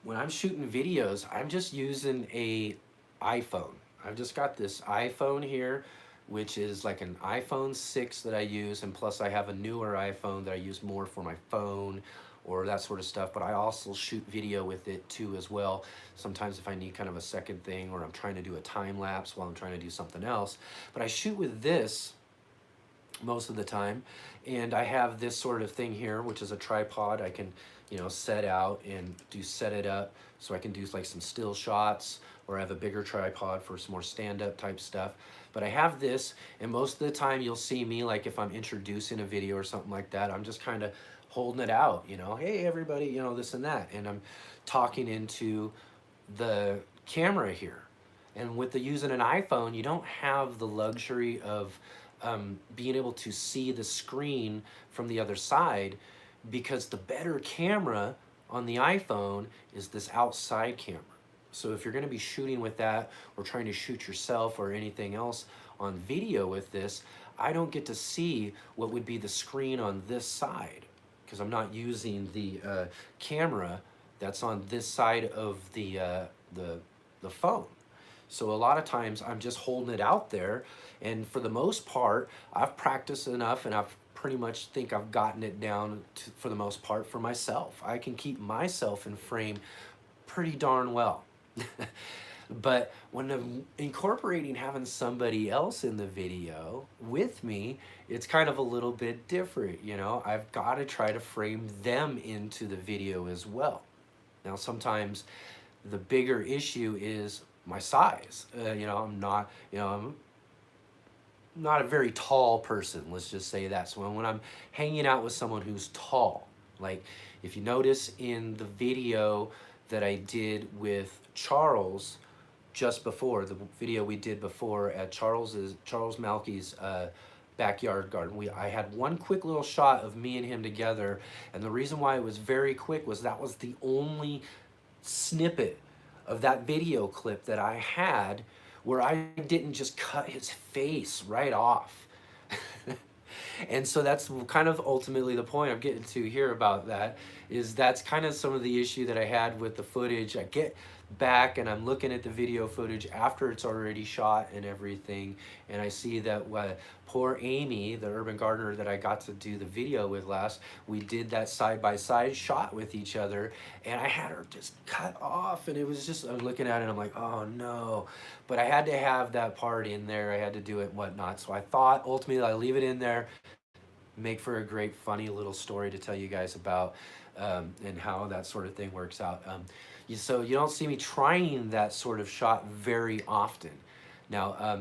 When I'm shooting videos, I'm just using a iPhone. I've just got this iPhone here, which is like an iPhone 6 that I use, and plus I have a newer iPhone that I use more for my phone or that sort of stuff, but I also shoot video with it too as well. Sometimes if I need kind of a second thing, or I'm trying to do a time lapse while I'm trying to do something else. But I shoot with this most of the time, and I have this sort of thing here, which is a tripod. I can, you know, set out and set it up so I can do like some still shots, or I have a bigger tripod for some more stand-up type stuff. But I have this, and most of the time you'll see me, like if I'm introducing a video or something like that, I'm just kind of holding it out, you know, hey everybody, you know, this and that, and I'm talking into the camera here. And with using an iPhone, you don't have the luxury of being able to see the screen from the other side, because the better camera on the iPhone is this outside camera. So if you're going to be shooting with that or trying to shoot yourself or anything else on video with this, I don't get to see what would be the screen on this side because I'm not using the camera that's on this side of the phone. So a lot of times I'm just holding it out there, and for the most part, I've practiced enough and I've pretty much think I've gotten it down to, for the most part, for myself. I can keep myself in frame pretty darn well. But when I'm incorporating having somebody else in the video with me, it's kind of a little bit different, you know? I've got to try to frame them into the video as well. Now, sometimes the bigger issue is my size. You know, I'm not a very tall person, let's just say that. So when I'm hanging out with someone who's tall, like if you notice in the video that I did with Charles just before, the video we did before at Charles Malky's backyard garden, I had one quick little shot of me and him together, and the reason why it was very quick was that was the only snippet of that video clip that I had where I didn't just cut his face right off. And so that's kind of ultimately the point I'm getting to here about that, is that's kind of some of the issue that I had with the footage. I get back and I'm looking at the video footage after it's already shot and everything, and I see that poor Amy, the urban gardener that I got to do the video with last, we did that side-by-side shot with each other, and I had her just cut off, and it was just, I'm looking at it and I'm like, oh no. But I had to have that part in there, I had to do it and whatnot, so I thought ultimately I'd leave it in there, make for a great funny little story to tell you guys about, and how that sort of thing works out. So you don't see me trying that sort of shot very often. Now,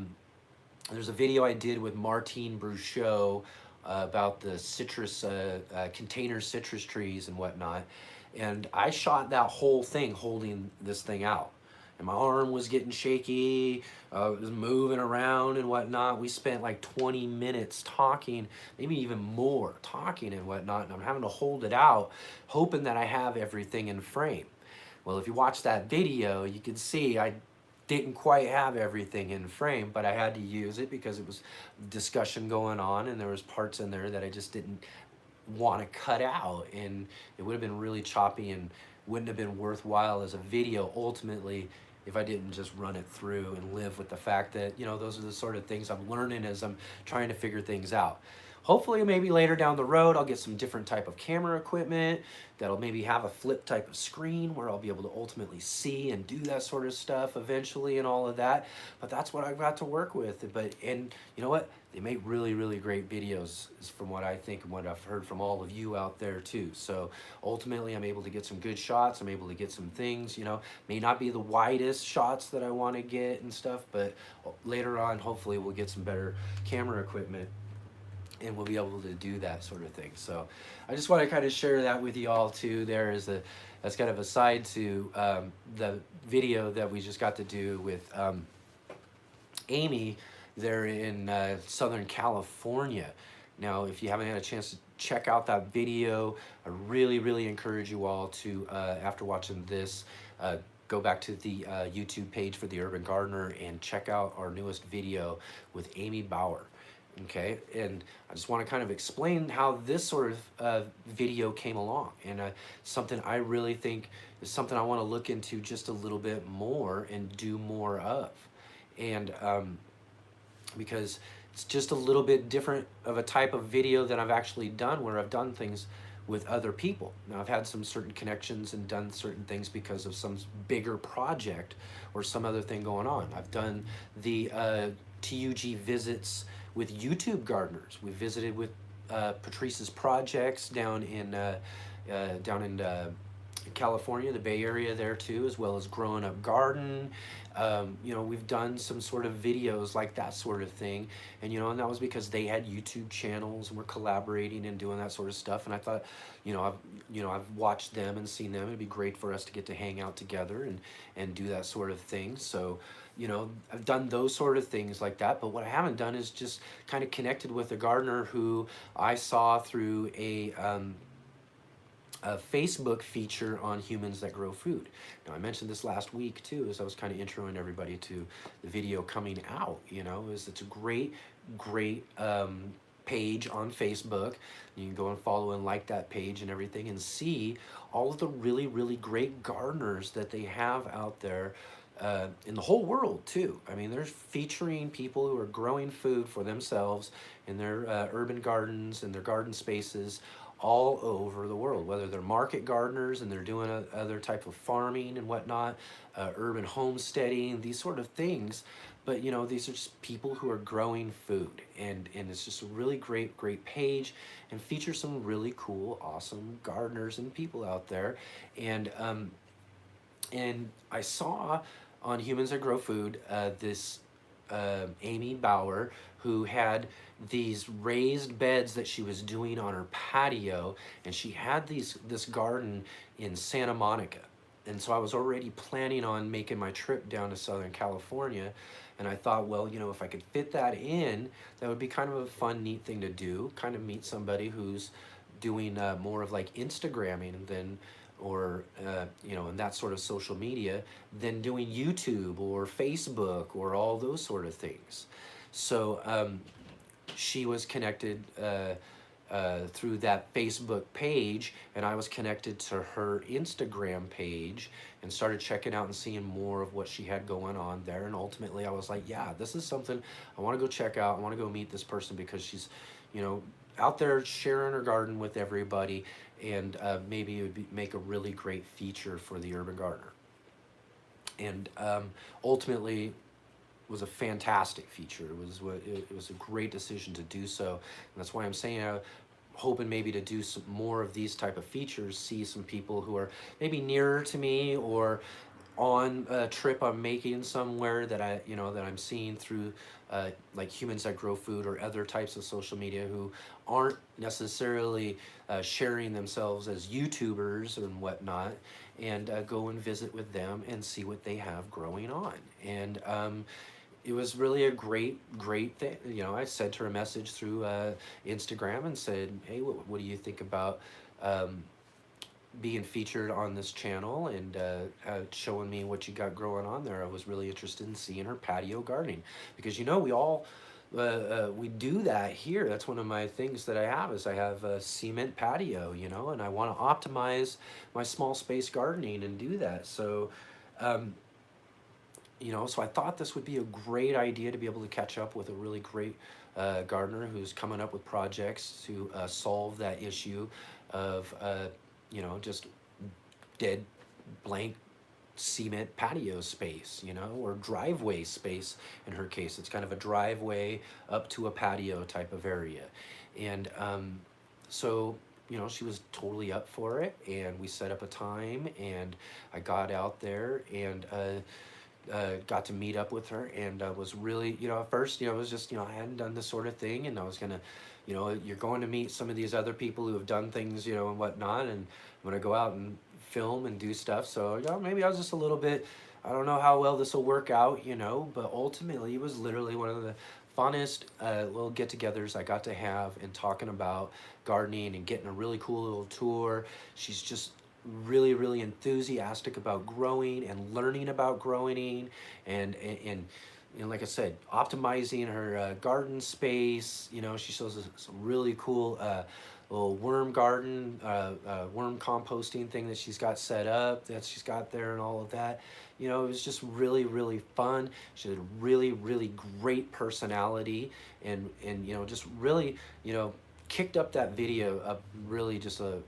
there's a video I did with Martine Bruchot about the citrus, container citrus trees and whatnot, and I shot that whole thing holding this thing out. And my arm was getting shaky, it was moving around and whatnot. We spent like 20 minutes talking, maybe even more, talking and whatnot, and I'm having to hold it out, hoping that I have everything in frame. Well, if you watch that video, you can see I didn't quite have everything in frame, but I had to use it because it was discussion going on and there was parts in there that I just didn't want to cut out, and it would have been really choppy and wouldn't have been worthwhile as a video ultimately if I didn't just run it through and live with the fact that, you know, those are the sort of things I'm learning as I'm trying to figure things out. Hopefully maybe later down the road I'll get some different type of camera equipment that'll maybe have a flip type of screen where I'll be able to ultimately see and do that sort of stuff eventually and all of that. But that's what I've got to work with. And you know what? They make really, really great videos from what I think and what I've heard from all of you out there too. So ultimately I'm able to get some good shots. I'm able to get some things, you know, may not be the widest shots that I want to get and stuff, but later on hopefully we'll get some better camera equipment and we'll be able to do that sort of thing. So I just want to kind of share that with you all too. That's kind of a side to the video that we just got to do with Amy there in Southern California. Now, if you haven't had a chance to check out that video, I really, really encourage you all to, after watching this, go back to the YouTube page for The Urban Gardener and check out our newest video with Amy Bauer. Okay, and I just want to kind of explain how this sort of video came along, and something I really think is something I want to look into just a little bit more and do more of, and because it's just a little bit different of a type of video that I've actually done, where I've done things with other people. Now, I've had some certain connections and done certain things because of some bigger project or some other thing going on. I've done the t.U.G visits with YouTube gardeners. We visited with Patrice's projects down in California, the Bay Area there too, as well as Growing Up Garden. You know, we've done some sort of videos like that sort of thing, and you know, and that was because they had YouTube channels and we're collaborating and doing that sort of stuff. And I thought, I've watched them and seen them. It'd be great for us to get to hang out together and do that sort of thing. So, you know, I've done those sort of things like that, but what I haven't done is just kind of connected with a gardener who I saw through a a Facebook feature on Humans That Grow Food. Now, I mentioned this last week too, as I was kind of introing everybody to the video coming out. It's a great page on Facebook. You can go and follow and like that page and everything, and see all of the really great gardeners that they have out there. In the whole world too. I mean, they're featuring people who are growing food for themselves in their urban gardens and their garden spaces all over the world, whether they're market gardeners and they're doing other type of farming and whatnot, urban homesteading, these sort of things. But these are just people who are growing food, and it's just a really great page, and features some really cool, awesome gardeners and people out there. And I saw on Humans That Grow Food this Amy Bauer, who had these raised beds that she was doing on her patio, and she had this garden in Santa Monica. And so I was already planning on making my trip down to Southern California, and I thought, well, if I could fit that in, that would be kind of a fun, neat thing to do, kind of meet somebody who's doing more of like Instagramming than, or and that sort of social media, than doing YouTube or Facebook or all those sort of things. So she was connected through that Facebook page, and I was connected to her Instagram page, and started checking out and seeing more of what she had going on there. And ultimately I was like, yeah, this is something I want to go check out. I want to go meet this person, because she's out there sharing her garden with everybody, and maybe it would make a really great feature for the urban gardener. And ultimately was a fantastic feature. It was a great decision to do so, and that's why I'm saying hoping maybe to do some more of these type of features, see some people who are maybe nearer to me, or on a trip I'm making somewhere that I'm seeing through like Humans That Grow Food or other types of social media, who aren't necessarily sharing themselves as YouTubers and whatnot, and go and visit with them and see what they have growing on. And it was really a great thing. I sent her a message through Instagram and said, hey, what do you think about being featured on this channel, and showing me what you got growing on there. I was really interested in seeing her patio gardening, because we all we do that here. That's one of my things that I have, is I have a cement patio, and I want to optimize my small space gardening and do that. So so I thought this would be a great idea to be able to catch up with a really great gardener who's coming up with projects to solve that issue of just dead blank cement patio space, or driveway space. In her case, it's kind of a driveway up to a patio type of area. And so she was totally up for it, and we set up a time, and I got out there and got to meet up with her, and was really, at first, it was just, I hadn't done this sort of thing, and I was gonna, you're going to meet some of these other people who have done things, and whatnot, and I'm gonna go out and film and do stuff. So maybe I was just a little bit, I don't know how well this will work out, but ultimately it was literally one of the funnest little get-togethers I got to have, and talking about gardening and getting a really cool little tour. She's just really enthusiastic about growing and learning about growing, and like I said, optimizing her garden space. She shows us some really cool little worm garden, worm composting thing that she's got set up, that she's got there, and all of that. It was just really fun. She had a really great personality, and just really kicked up that video up, really just a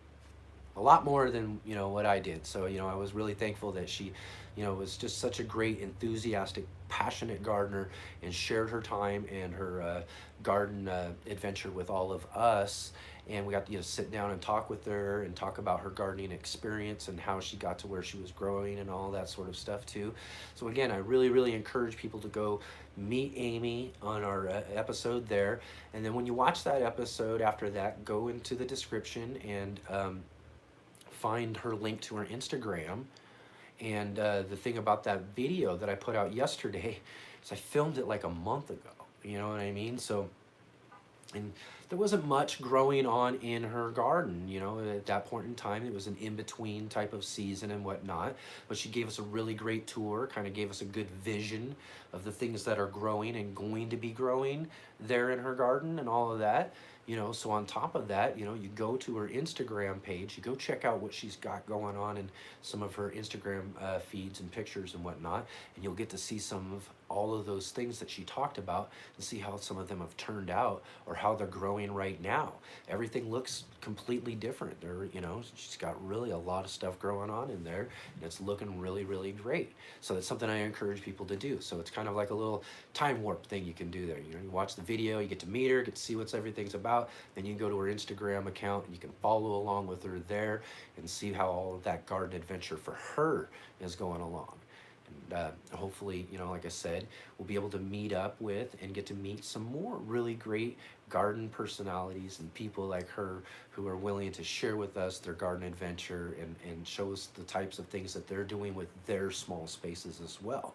lot more than what I did. So I was really thankful that she was just such a great, enthusiastic, passionate gardener, and shared her time and her garden adventure with all of us. And we got to sit down and talk with her, and talk about her gardening experience and how she got to where she was growing and all that sort of stuff too. So again, I really encourage people to go meet Amy on our episode there. And then when you watch that episode, after that, go into the description and find her link to her Instagram. And the thing about that video that I put out yesterday is I filmed it like a month ago. You know what I mean? So And there wasn't much growing on in her garden, you know, at that point in time. It was an in-between type of season and whatnot, but she gave us a really great tour, kind of gave us a good vision of the things that are growing and going to be growing there in her garden and all of that. You know, so on top of that, you know, you go to her Instagram page, you go check out what she's got going on in some of her Instagram feeds and pictures and whatnot, and you'll get to see some of all of those things that she talked about and see how some of them have turned out or how they're growing right now. Everything looks completely different. There, you know, she's got really a lot of stuff growing on in there, and it's looking really, really great. So that's something I encourage people to do. So it's kind of like a little time warp thing you can do there. You know, you watch the video, you get to meet her, get to see what everything's about. Then you can go to her Instagram account and you can follow along with her there and see how all of that garden adventure for her is going along. Hopefully, you know, like I said, we'll be able to meet up with and get to meet some more really great garden personalities and people like her who are willing to share with us their garden adventure and show us the types of things that they're doing with their small spaces as well.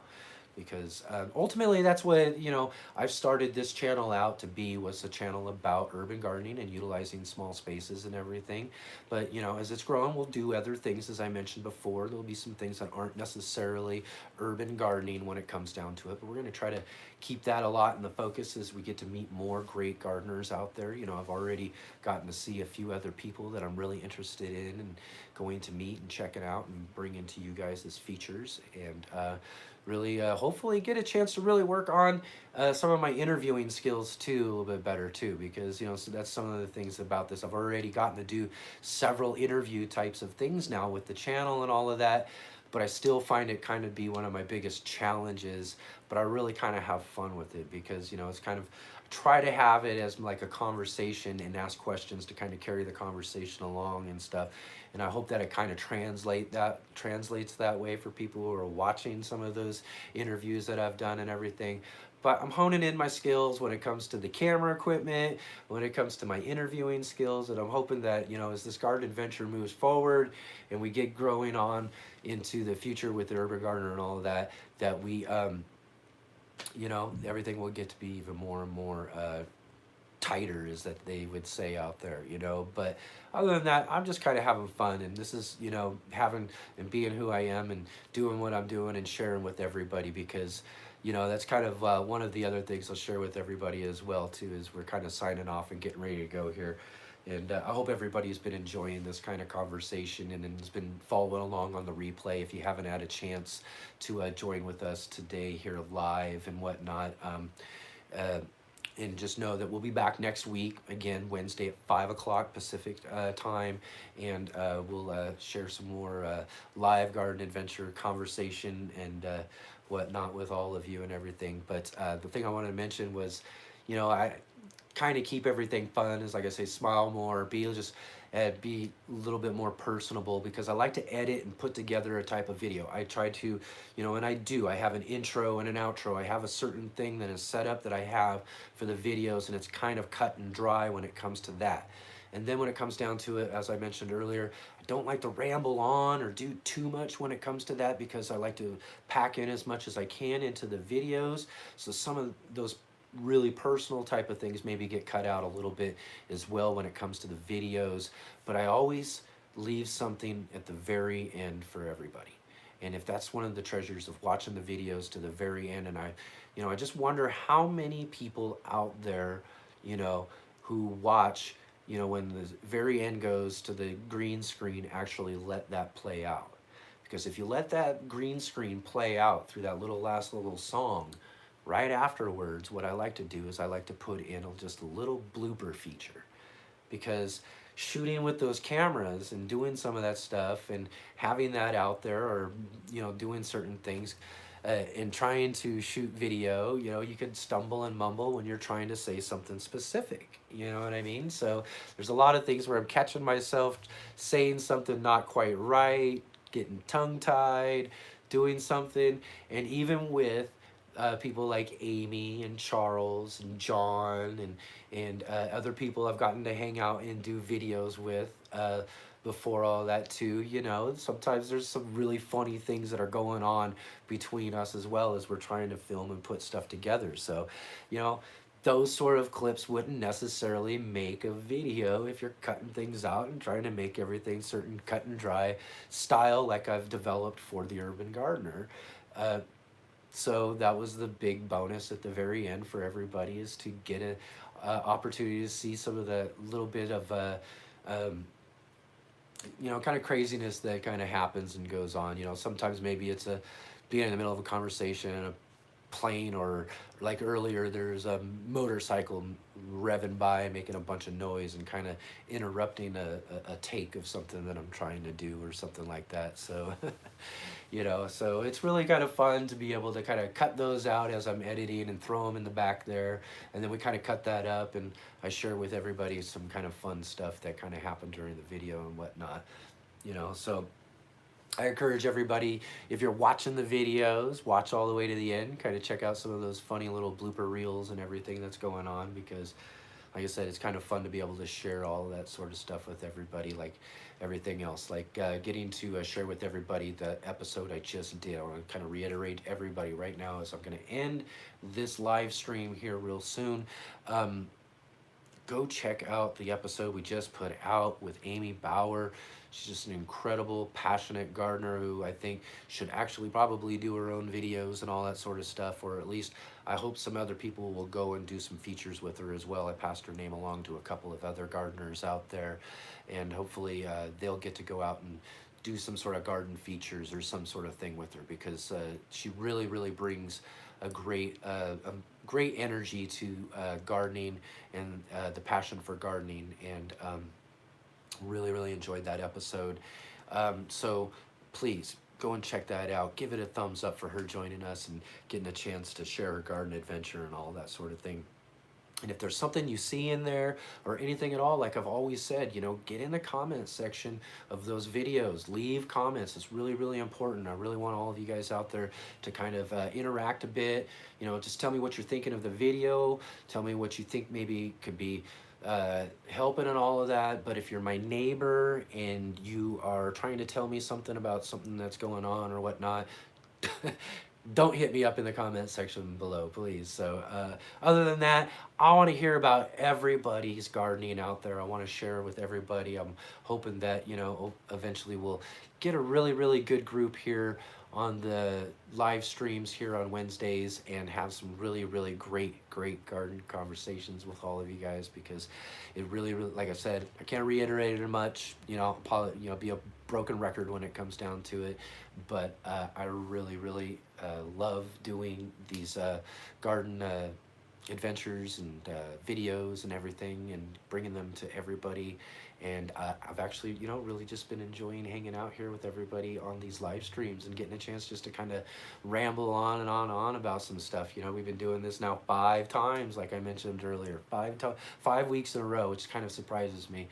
Because ultimately that's what, you know, I've started this channel out to be, was a channel about urban gardening and utilizing small spaces and everything. But you know, as it's growing, we'll do other things. As I mentioned before, there'll be some things that aren't necessarily urban gardening when it comes down to it, but we're going to try to keep that a lot in the focus as we get to meet more great gardeners out there. You know, I've already gotten to see a few other people that I'm really interested in and going to meet and checking out and bring into you guys as features, and really hopefully get a chance to really work on some of my interviewing skills too a little bit better too, because you know, so that's some of the things about this. I've already gotten to do several interview types of things now with the channel and all of that, but I still find it kind of be one of my biggest challenges. But I really kind of have fun with it because, you know, it's kind of try to have it as like a conversation and ask questions to kind of carry the conversation along and stuff. And I hope that it kind of translates that way for people who are watching some of those interviews that I've done and everything. But I'm honing in my skills when it comes to the camera equipment, when it comes to my interviewing skills, and I'm hoping that, you know, as this garden adventure moves forward and we get growing on into the future with the urban gardener and all of that, that we you know, everything will get to be even more and more tighter, is that they would say out there, you know. But other than that, I'm just kind of having fun, and this is, you know, having and being who I am and doing what I'm doing and sharing with everybody, because you know, that's kind of one of the other things I'll share with everybody as well too, is we're kind of signing off and getting ready to go here. And I hope everybody's been enjoying this kind of conversation and has been following along on the replay. If you haven't had a chance to join with us today here live and whatnot, uh, and just know that we'll be back next week again, Wednesday at 5 o'clock Pacific time, and we'll share some more live garden adventure conversation and whatnot with all of you and everything. But the thing I wanted to mention was, you know, I kind of keep everything fun, is like I say, smile more, be a little bit more personable, because I like to edit and put together a type of video. I try to, you know, and I have an intro and an outro. I have a certain thing that is set up that I have for the videos, and it's kind of cut and dry when it comes to that. And then when it comes down to it, as I mentioned earlier, I don't like to ramble on or do too much when it comes to that, because I like to pack in as much as I can into the videos. So some of those really personal type of things maybe get cut out a little bit as well when it comes to the videos, but I always leave something at the very end for everybody. And if that's one of the treasures of watching the videos to the very end, and I just wonder how many people out there, you know, who watch, you know, when the very end goes to the green screen, actually let that play out. Because if you let that green screen play out through that last little song, right afterwards, what I like to do is I like to put in just a little blooper feature, because shooting with those cameras and doing some of that stuff and having that out there, or you know, doing certain things and trying to shoot video, you know, you could stumble and mumble when you're trying to say something specific, you know what I mean? So there's a lot of things where I'm catching myself saying something not quite right, getting tongue-tied, doing something. And even with people like Amy and Charles and John and other people I've gotten to hang out and do videos with before all that too. You know, sometimes there's some really funny things that are going on between us as well as we're trying to film and put stuff together. So, you know, those sort of clips wouldn't necessarily make a video if you're cutting things out and trying to make everything certain cut and dry style like I've developed for the urban gardener. Uh, so that was the big bonus at the very end for everybody, is to get a opportunity to see some of the little bit of um, kind of craziness that kind of happens and goes on. Sometimes maybe it's a being in the middle of a conversation and a plane, or like earlier there's a motorcycle revving by making a bunch of noise and kind of interrupting a take of something that I'm trying to do or something like that. So so it's really kind of fun to be able to kind of cut those out as I'm editing and throw them in the back there, and then we kind of cut that up and I share with everybody some kind of fun stuff that kind of happened during the video and whatnot. So I encourage everybody, if you're watching the videos, watch all the way to the end, kind of check out some of those funny little blooper reels and everything that's going on, because like I said, it's kind of fun to be able to share all of that sort of stuff with everybody, like everything else, like getting to share with everybody the episode I just did. I want to kind of reiterate everybody right now as I'm going to end this live stream here real soon. Go check out the episode we just put out with Amy Bauer. She's just an incredible, passionate gardener who I think should actually probably do her own videos and all that sort of stuff, or at least I hope some other people will go and do some features with her as well. I passed her name along to a couple of other gardeners out there, and hopefully they'll get to go out and do some sort of garden features or some sort of thing with her, because she really, really brings a great energy to gardening and the passion for gardening, and really, really enjoyed that episode. So please go and check that out. Give it a thumbs up for her joining us and getting a chance to share her garden adventure and all that sort of thing. And if there's something you see in there or anything at all, like I've always said, get in the comments section of those videos. Leave comments. It's really, really important. I really want all of you guys out there to kind of interact a bit. Just tell me what you're thinking of the video. Tell me what you think maybe could be helping and all of that. But if you're my neighbor and you are trying to tell me something about something that's going on or whatnot, don't hit me up in the comment section below, please. So other than that, I want to hear about everybody's gardening out there. I want to share with everybody. I'm hoping that eventually we'll get a really, really good group here on the live streams here on Wednesdays and have some really, really great garden conversations with all of you guys, because it really, really, like I said, I can't reiterate it much. Be a broken record when it comes down to it, but I really, really love doing these garden adventures and videos and everything, and bringing them to everybody. And I've actually, really just been enjoying hanging out here with everybody on these live streams and getting a chance just to kind of ramble on and on about some stuff. We've been doing this now 5 times, like I mentioned earlier, 5 weeks in a row, which kind of surprises me.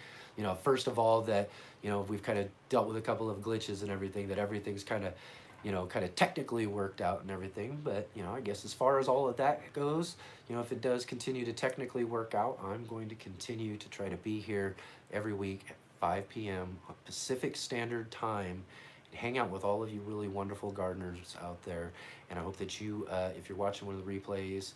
First of all, that, we've kind of dealt with a couple of glitches and everything, that everything's kind of technically worked out and everything. But, I guess as far as all of that goes, if it does continue to technically work out, I'm going to continue to try to be here every week at 5 p.m. Pacific Standard Time and hang out with all of you really wonderful gardeners out there. And I hope that you, if you're watching one of the replays,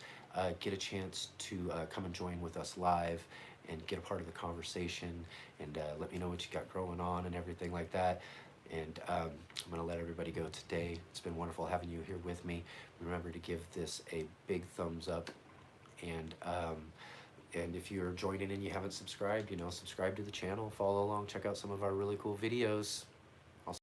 get a chance to come and join with us live and get a part of the conversation, and let me know what you got growing on and everything like that. And I'm going to let everybody go today. It's been wonderful having you here with me. Remember to give this a big thumbs up. And if you're joining and you haven't subscribed, subscribe to the channel, follow along, check out some of our really cool videos.